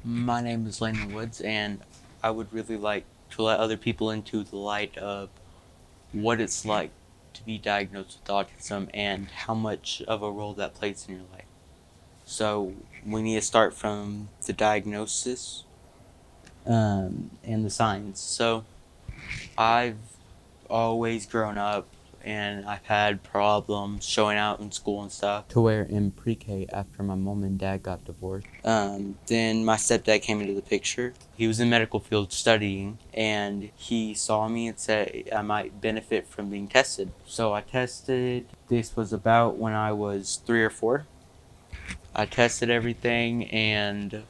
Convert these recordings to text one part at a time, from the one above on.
My name is Landen Woods, and I would really like to let other people into the light of what it's like to be diagnosed with autism and how much of a role that plays in your life. So we need to start from the diagnosis and the signs. So I've always grown up and I've had problems showing out in school and stuff. To where in pre-K, after my mom and dad got divorced, then my stepdad came into the picture. He was in medical field studying, and he saw me and said I might benefit from being tested. So I tested. This was about when I was 3 or 4. I tested everything, and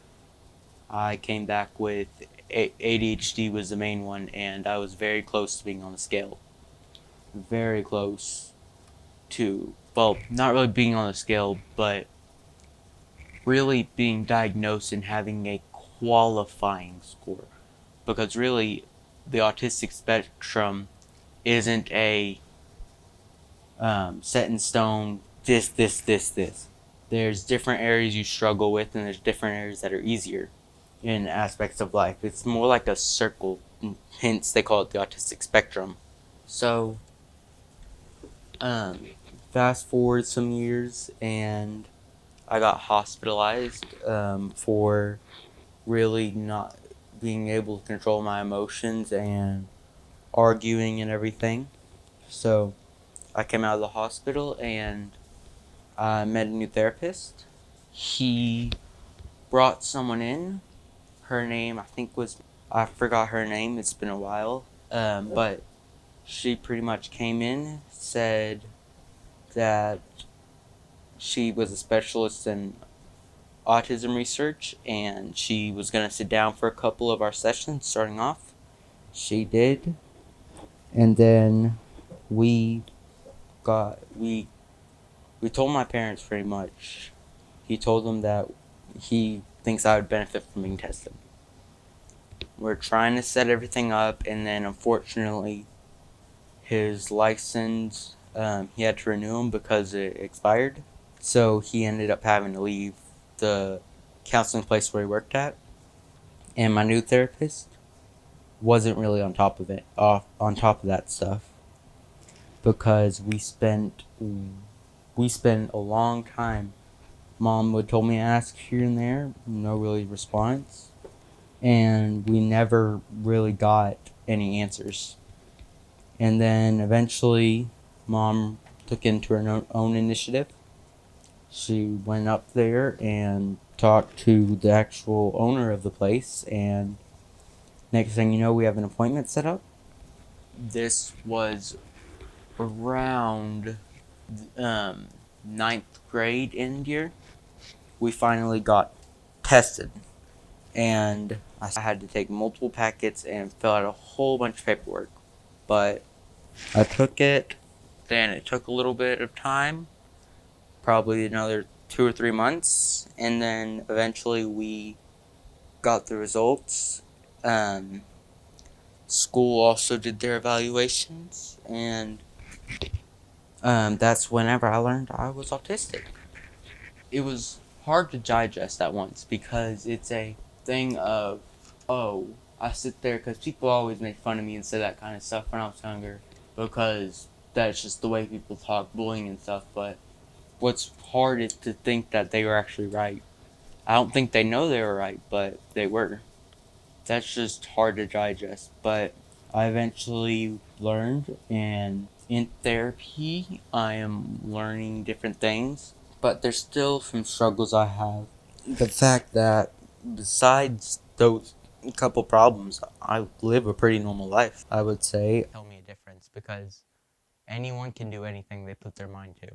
I came back with ADHD was the main one, and I was very close to being on the scale. Very close to, well, not really being on the scale, but really being diagnosed and having a qualifying score. Because really, the autistic spectrum isn't a set in stone, this. There's different areas you struggle with, and there's different areas that are easier in aspects of life. It's more like a circle, hence they call it the autistic spectrum. So, um, fast forward some years, and I got hospitalized for really not being able to control my emotions and arguing and everything. So I came out of the hospital and I met a new therapist. He brought someone in. Her name, I think, I forgot her name, it's been a while. But she pretty much came in, said that she was a specialist in autism research and she was going to sit down for a couple of our sessions starting off. She did. And then we got we told my parents pretty much. He told them that he thinks I would benefit from being tested. We're trying to set everything up, and then unfortunately his license, he had to renew them because it expired. So he ended up having to leave the counseling place where he worked at. And my new therapist wasn't really on top of it, on top of that stuff, because we spent a long time. Mom would told me to ask here and there, no really response, and we never really got any answers. And then eventually, Mom took into her own initiative. She went up there and talked to the actual owner of the place, and next thing you know, we have an appointment set up. This was around ninth grade end year. We finally got tested, and I had to take multiple packets and fill out a whole bunch of paperwork. But I took it, then it took a little bit of time, probably another 2 or 3 months, and then eventually we got the results. School also did their evaluations, and that's whenever I learned I was autistic. It was hard to digest at once because it's a thing of, oh, I sit there because people always make fun of me and say that kind of stuff when I was younger because that's just the way people talk, bullying and stuff. But what's hard is to think that they were actually right. I don't think they know they were right, but they were. That's just hard to digest. But I eventually learned, and in therapy, I am learning different things. But there's still some struggles I have. The fact that besides those couple problems, I live a pretty normal life, I would say. Tell me a difference because anyone can do anything they put their mind to.